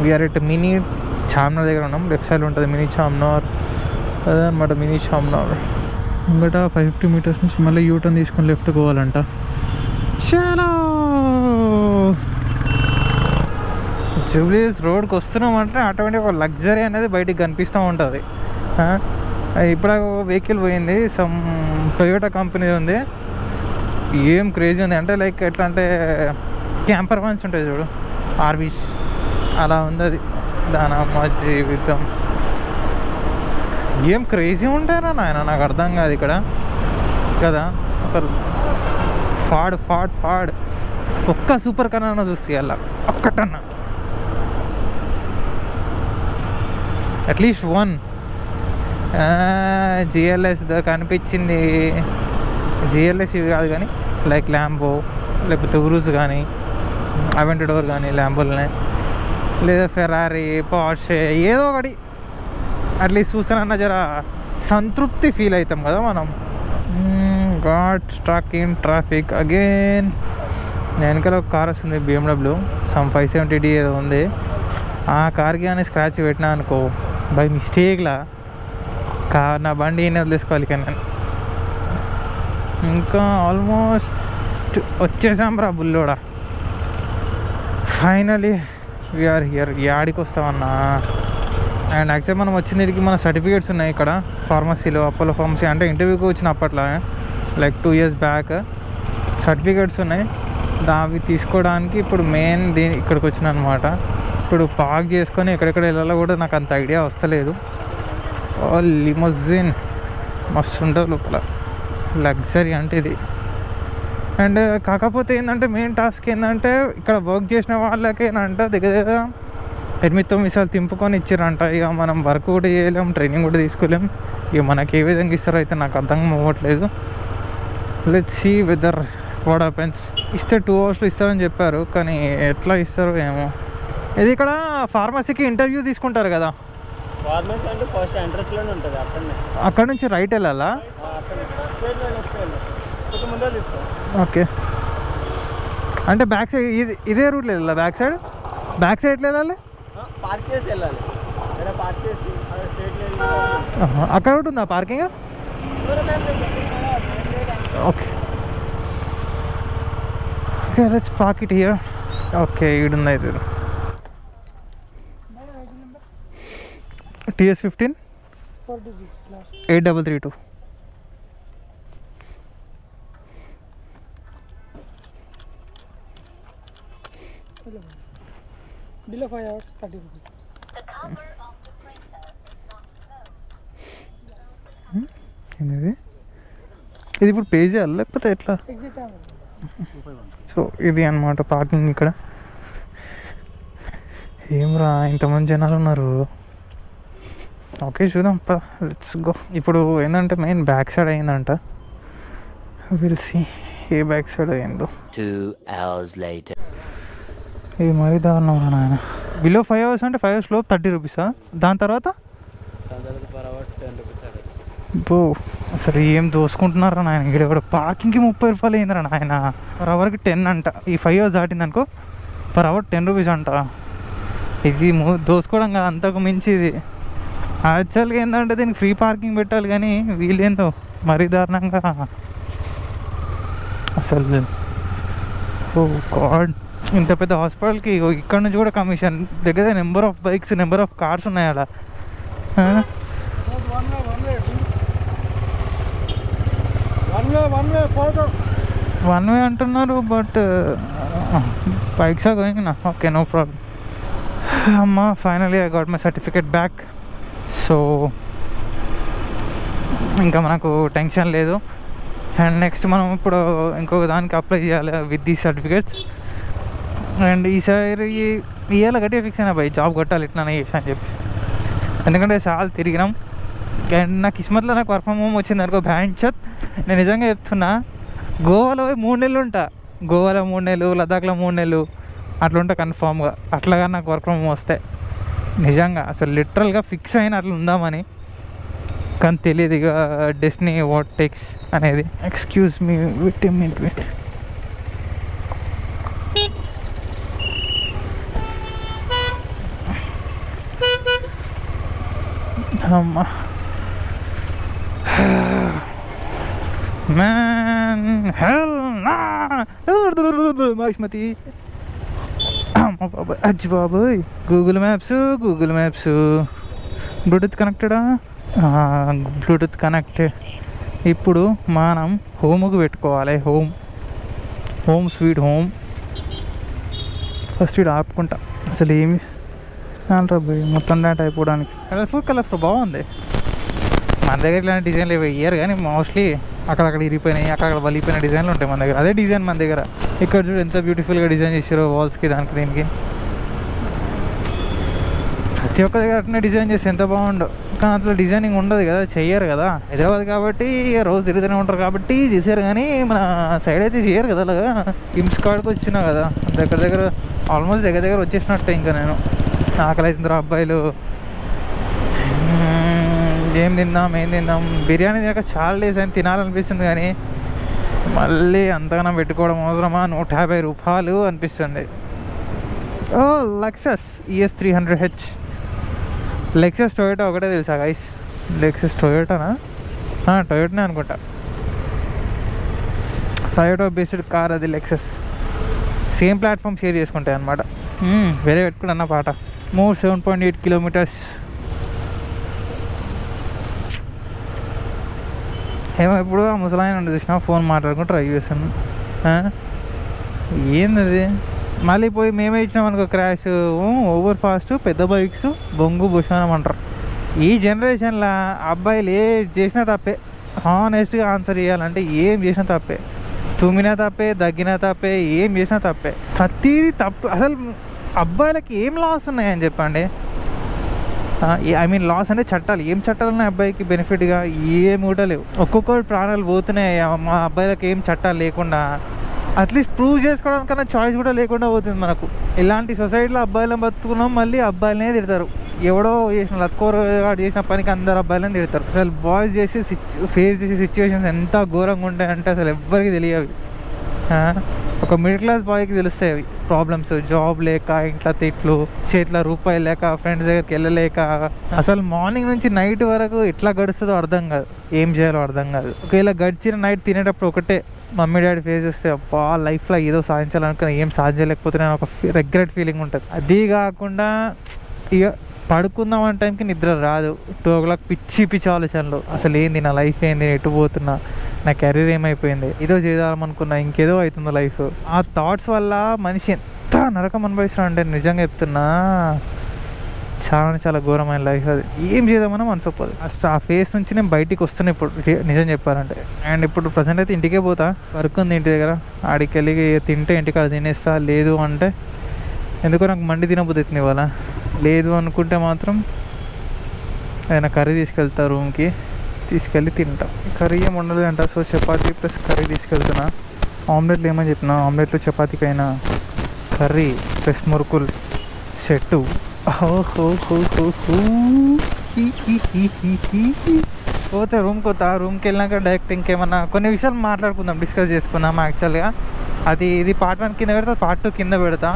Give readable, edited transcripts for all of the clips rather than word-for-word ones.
We are at mini Charminar దగ్గర ఉన్నాం. Left side ఉంటుంది మినీ చార్మినార్, అదనమాట మినీ చార్మినార్. ఇంకట 550 మీటర్స్ నుంచి మళ్ళీ యూటర్న్ తీసుకొని లెఫ్ట్ పోవాలంట. చాలా జూబ్లీ రోడ్కి వస్తున్నామంటే ఆటోమేటిక్ ఒక లగ్జరీ అనేది బయటికి కనిపిస్తూ ఉంటుంది. ఇప్పుడు వెహికల్ పోయింది, సమ్ టొయోటా కంపెనీ ఉంది. ఏం క్రేజీ ఉంది అంటే లైక్ ఎట్లా అంటే క్యాంపర్ వన్స్ ఉంటాయి చూడు, ఆర్వీస్ అలా ఉంది అది. దాని అమ్మ జీవితం ఏం క్రేజీ ఉంటారా నాయన, నాకు అర్థం కాదు ఇక్కడ కదా అసలు. ఫాడ్ ఒక్క సూపర్ కార్ అన్న చూస్తే అలా ఒక్కటన్నా, అట్లీస్ట్ వన్. జిఎల్ఎస్ కనిపించింది. జిఎల్ఎస్ ఇవి కాదు కానీ లైక్ ల్యాంబో లేకపోతే ఉరూస్ కానీ అవెంటడోర్ కానీ ల్యాంబోలనే, లేదా ఫెరారీ, పోర్షే ఏదో ఒకటి అట్లీస్ట్ చూస్తానన్నా జర సంతృప్తి ఫీల్ అవుతాం కదా మనం. God struck in traffic again. వెనకాల ఒక కార్ వస్తుంది BMW, సమ్ 570D ఏదో ఉంది. ఆ కార్కి కానీ స్క్రాచ్ పెట్టినా అనుకో బై మిస్టేక్లా నా బండి ఏం వదిలేసుకోవాలి. కానీ నేను ఇంకా ఆల్మోస్ట్ వచ్చేసాం రా బుల్లోడా. Finally we are here. యాడికి వస్తామన్నా. అండ్ యాక్చువల్లీ మనం వచ్చిన మన సర్టిఫికేట్స్ ఉన్నాయి ఇక్కడ ఫార్మసీలో, అపోలో ఫార్మసీ. అంటే ఇంటర్వ్యూకి వచ్చిన అప్పట్లో లైక్ 2 years బ్యాక్ సర్టిఫికేట్స్ ఉన్నాయి. అవి తీసుకోవడానికి ఇప్పుడు మెయిన్ ఇక్కడికి వచ్చిన అనమాట. ఇప్పుడు పార్క్ చేసుకొని ఎక్కడెక్కడ వెళ్ళాలో కూడా నాకు అంత ఐడియా వస్తలేదు. లిమోజిన్ మస్తు ఉంటుంది లోపల, లగ్జరీ అంటే ఇది. అండ్ కాకపోతే ఏంటంటే మెయిన్ టాస్క్ ఏంటంటే ఇక్కడ వర్క్ చేసిన వాళ్ళకేనంట దగ్గర 8-9 సార్లు తింపుకొని ఇచ్చారంట. ఇక మనం వర్క్ కూడా చేయలేం, ట్రైనింగ్ కూడా తీసుకోలేం. ఇక మనకి ఏ విధంగా ఇస్తారో అయితే నాకు అర్థం అవ్వట్లేదు. Let's see whether what happens. ఇస్తే 2 hours ఇస్తారని చెప్పారు, కానీ ఎట్లా ఇస్తారో ఏమో. ఇది ఇక్కడ ఫార్మసీకి ఇంటర్వ్యూ తీసుకుంటారు కదా, అక్కడ నుంచి రైట్ వెళ్ళాలా? ఓకే, అంటే బ్యాక్ సైడ్ ఇదే రూట్లో వెళ్ళాలి? బ్యాక్ సైడ్ ఎట్లా వెళ్ళాలి? అక్కడ ఒకటి ఉందా parking? Okay okay, let's park it here. Okay, ఈడుంది అయితే. TS15 8332. Below 5 hours, 30 rupees. ఇది ఇప్పుడు పే చేయాలి లేకపోతే ఎట్లా? సో ఇది అన్నమాట పార్కింగ్ ఇక్కడ. ఏమ్రా ఇంతమంది జనాలు ఉన్నారు. ఓకే చూద్దాం, లెట్స్ గో. ఇప్పుడు ఏంటంటే మెయిన్ బ్యాక్ సైడ్ అయిందంట. విల్ సీ ఏ బ్యాక్ సైడ్ అయిందో. 2 hours later. ఇది మరీ దారుణం నాయన. బిలో 5 hours అంటే 5 hours లోపు 30 రూపీసా? దాని తర్వాత బో అసలు ఏం దోసుకుంటున్నారా నాయన. ఇక్కడ కూడా పార్కింగ్కి 30 రూపాయలు అయిందిరా నాయన. పర్ అవర్కి 10 అంట. ఈ 5 hours దాటింది అనుకో పర్ అవర్ 10 రూపీస్ అంట. ఇది దోసుకోవడం కదా, అంతకు మించి ఇది. యాక్చువల్గా ఏంటంటే దీనికి ఫ్రీ పార్కింగ్ పెట్టాలి, కానీ వీళ్ళేందో మరీ దారుణంగా అసలు. ఓ గాడ్, ఇంత పెద్ద హాస్పిటల్కి ఇక్కడ నుంచి కూడా కమిషన్. దగ్గర number of bikes, number of cars ఉన్నాయి అలా. వన్ వే అంటున్నారు, బట్ బైక్స్ ఆర్ గోయింగ్ నా. Okay, no problem. అమ్మా finally I got my certificate back. So ఇంకా మనకు టెన్షన్ లేదు. అండ్ నెక్స్ట్ మనం ఇప్పుడు ఇంకొక దానికి అప్లై చేయాలి విత్ దీస్ సర్టిఫికేట్స్. అండ్ ఈసారి ఇవాళ గట్టిగా ఫిక్స్ అయినా బై జాబ్ కొట్టాలి ఇట్లానే చేసా అని చెప్పి. ఎందుకంటే చాలా తిరిగినాం. అండ్ నా కిస్మత్లో నాకు వర్క్ ఫ్రమ్ హోమ్ వచ్చింది అనుకో, బ్యాంచత్ నేను నిజంగా చెప్తున్నా, గోవాలో 3 నెలలు ఉంటా. గోవాలో 3 నెలలు, లదాఖ్లో 3 నెలలు అట్లా ఉంటా కన్ఫామ్గా. అట్లాగా నాకు వర్క్ ఫ్రమ్ హోమ్ వస్తే నిజంగా అసలు లిటరల్గా ఫిక్స్ అయిన అట్లా ఉందామని. కానీ తెలియదు ఇక డెస్టినీ వాట్ టేక్స్ అనేది. Excuse me, wait a minute, wait. అమ్మా మ్యాన్ హెల్ నా మహిష్మతి అమ్మ బాబాయ్ అజ్జి బాబాయ్. గూగుల్ మ్యాప్స్ బ్లూటూత్ కనెక్టెడా? Bluetooth connected. ఇప్పుడు మనం హోమ్కి పెట్టుకోవాలి. Home sweet home. ఫస్ట్ ఇది ఆపుకుంటా. అసలు ఏమి రాబోయ్ మొత్తం డేటా అయిపోవడానికి. కలర్ఫుల్ బాగుంది. మన దగ్గర ఇలాంటి డిజైన్లు ఇయ్యారు కానీ మోస్ట్లీ అక్కడక్కడ ఇరిగిపోయినాయి, అక్కడక్కడ వలిగిపోయిన డిజైన్లు ఉంటాయి మన దగ్గర. అదే డిజైన్ మన దగ్గర. ఇక్కడ చూడు ఎంత బ్యూటిఫుల్గా డిజైన్ చేసారో వాల్స్కి, దానికి దీనికి. ప్రతి ఒక్క దగ్గర అట్నే డిజైన్ చేస్తే ఎంత బాగుండో. కానీ అట్లా డిజైనింగ్ ఉండదు కదా, చెయ్యరు కదా. హైదరాబాద్ కాబట్టి రోజు తిరుగుతూనే ఉంటారు కాబట్టి చేశారు, కానీ మన సైడ్ అయితే చేయరు కదా. అలాగా కిమ్స్ కాడికి వచ్చినా కదా, దగ్గర ఆల్మోస్ట్ దగ్గర వచ్చేసినట్టే. ఇంకా నేను ఆకలి అవుతుందిరా అబ్బాయిలు, ఏం తిందాం. బిర్యానీ తినక చాలా డేస్ అయినా తినాలనిపిస్తుంది, కానీ మళ్ళీ అంతగానం పెట్టుకోవడం అవసరమా? 150 రూపాయలు అనిపిస్తుంది. ఓ Lexus ES 300H. Lexus Toyota ఒకటే తెలుసా గైస్? లెక్సస్ టొయోటానా? టొయోటానే అనుకుంటా. టొయోటా బేస్డ్ కార్ అది లెక్సస్. సేమ్ ప్లాట్ఫామ్ షేర్ చేసుకుంటాయి అన్నమాట. వేరే పెట్టుకున్నా అన్న పాట. Move 7.8 kilometres. ఏమో ఇప్పుడు ఆ ముసలాయన ఉండి చూసినా ఫోన్ మాట్లాడుకుంటూ ట్రై చేస్తాను. ఏంది అది? మళ్ళీ పోయి మేమే ఇచ్చినాం అనుకో క్రాష్. ఓవర్ ఫాస్ట్ పెద్ద బైక్స్ బొంగు బుషానం అంటారు. ఈ జనరేషన్లో అబ్బాయిలు ఏ చేసినా తప్పే. హానెస్ట్గా ఆన్సర్ చేయాలంటే ఏం చేసినా తప్పే. తుమ్మినా తప్పే, దగ్గినా తప్పే, ఏం చేసినా తప్పే. ప్రతిదీ తప్పు. అసలు అబ్బాయిలకి ఏం లాస్ ఉన్నాయని చెప్పండి. ఐ మీన్ లాస్ అంటే చట్టాలు. ఏం చట్టాలు ఉన్నాయి అబ్బాయికి బెనిఫిట్గా? ఏం కూడా లేవు. ఒక్కొక్కటి ప్రాణాలు పోతున్నాయి. మా అబ్బాయిలకి ఏం చట్టాలు లేకుండా అట్లీస్ట్ ప్రూవ్ చేసుకోవడానికన్నా చాయిస్ కూడా లేకుండా పోతుంది మనకు. ఇలాంటి సొసైటీలో అబ్బాయిలను బతుకున్నాం, మళ్ళీ అబ్బాయిలనే తిడతారు. ఎవడో చేసిన లత్కోరు చేసిన పనికి అందరు అబ్బాయిలను తిడతారు. అసలు బాయ్స్ ఫేస్ చేసే సిచ్యువేషన్స్ ఎంత ఘోరంగా ఉంటాయంటే అసలు ఎవ్వరికి తెలియవి. ఒక మిడిల్ క్లాస్ బాయ్కి తెలుస్తాయి అవి ప్రాబ్లమ్స్. జాబ్ లేక, ఇంట్లో తిట్లు, చేతిలో రూపాయలు లేక, ఫ్రెండ్స్ దగ్గరికి వెళ్ళలేక, అసలు మార్నింగ్ నుంచి నైట్ వరకు ఎట్లా గడుస్తుందో అర్థం కాదు, ఏం చేయాలో అర్థం కాదు. ఒకవేళ గడిచిన నైట్ తినేటప్పుడు ఒకటే మమ్మీ డాడీ ఫేస్ వస్తే అబ్బా లైఫ్లో ఏదో సాధించాలనుకున్నా ఏం సాధించలేకపోతే నేను ఒక రిగ్రెట్ ఫీలింగ్ ఉంటుంది. అది కాకుండా ఇక పడుకుందాం అనే టైంకి నిద్ర రాదు. 2 o'clock పిచ్చి ఆలోచనలు. అసలు ఏంది నా లైఫ్, ఏంది ఎటు పోతున్నా, నా కెరీర్ ఏమైపోయింది, ఏదో చేద్దామనుకున్నా ఇంకేదో అవుతుందో లైఫ్. ఆ థాట్స్ వల్ల మనిషి ఎంత నరకం అనుభవిస్తున్నాడు అంటే నిజంగా చెప్తున్నా, చాలా ఘోరమైన లైఫ్ అది. ఏం చేద్దామన్నా మనసు ఒప్పదు. అసలు ఆ ఫేస్ నుంచి నేను బయటికి వస్తున్నా ఇప్పుడు నిజం చెప్పాలంటే. అండ్ ఇప్పుడు ప్రజెంట్ అయితే ఇంటికే పోతా. వర్క్ ఉంది ఇంటి దగ్గర. ఆడికి వెళ్ళి తింటే ఇంటికాడ తినేస్తా. లేదు అంటే ఎందుకో నాకు మండి తినబుద్ధి అవుతుంది ఇవాళ. లేదు అనుకుంటే మాత్రం ఏదైనా కర్రీ తీసుకెళ్తా రూమ్కి, తీసుకెళ్ళి తింటా. కర్రీ ఏమి ఉండదు అంట. సో చపాతీ ప్లస్ కర్రీ తీసుకెళ్తున్నా. ఆమ్లెట్లు ఏమని చెప్పినా, ఆమ్లెట్లు చపాతీకైనా కర్రీ ప్లస్ మురుకులు సెట్టు. పోతే రూమ్కి పోతా. రూమ్కి వెళ్ళినాక డైరెక్ట్ ఇంకేమన్నా కొన్ని విషయాలు మాట్లాడుకుందాం, డిస్కస్ చేసుకుందాం. యాక్చువల్గా ఇది part 1 కింద పెడతా, part 2 కింద పెడతా.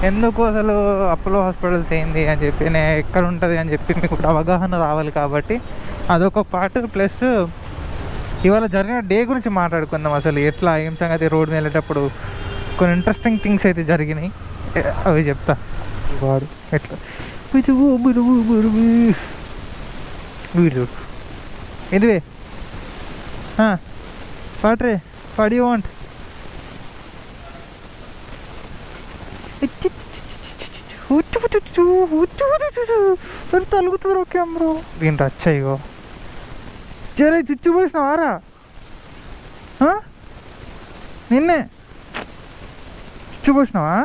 ఎందుకు అసలు అపోలో హాస్పిటల్స్ ఏంది అని చెప్పి, నేను ఎక్కడ ఉంటుంది అని చెప్పి మీకు అవగాహన రావాలి కాబట్టి అదొక పార్ట్. ప్లస్ ఇవాళ జరిగిన డే గురించి మాట్లాడుకుందాం. అసలు ఎట్లా, ఏం సంగతి, రోడ్డు మీద వెళ్ళేటప్పుడు కొన్ని ఇంట్రెస్టింగ్ థింగ్స్ అయితే జరిగినాయి, అవి చెప్తా. వాడు ఎట్లా వీడు చూడు ఇదివే పాట్రే వాట్ యు వాంట్. తలుగుతుంది కెమెరా. దీని రచ్చయ్యో జరే చుచ్చు పోసినావారా? నిన్నే చుచ్చు పోసినావా?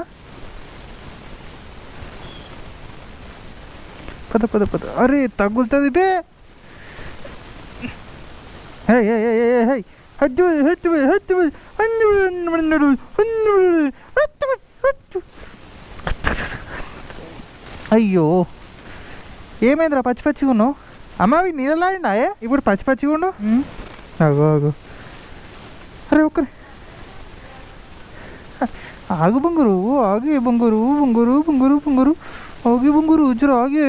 పద అరే తగులుతుంది బే. అయ్యో ఏమైందిరా పచ్చిగా ఉన్నావు? అమ్మ అవి నీళ్ళలాడినాయే ఇప్పుడు పచ్చిగా ఉండవు. అగో అరే ఒక్కరే ఆగు బొంగురు, ఆగే బొంగురు, ఆగి బొంగురు, జర ఆగే.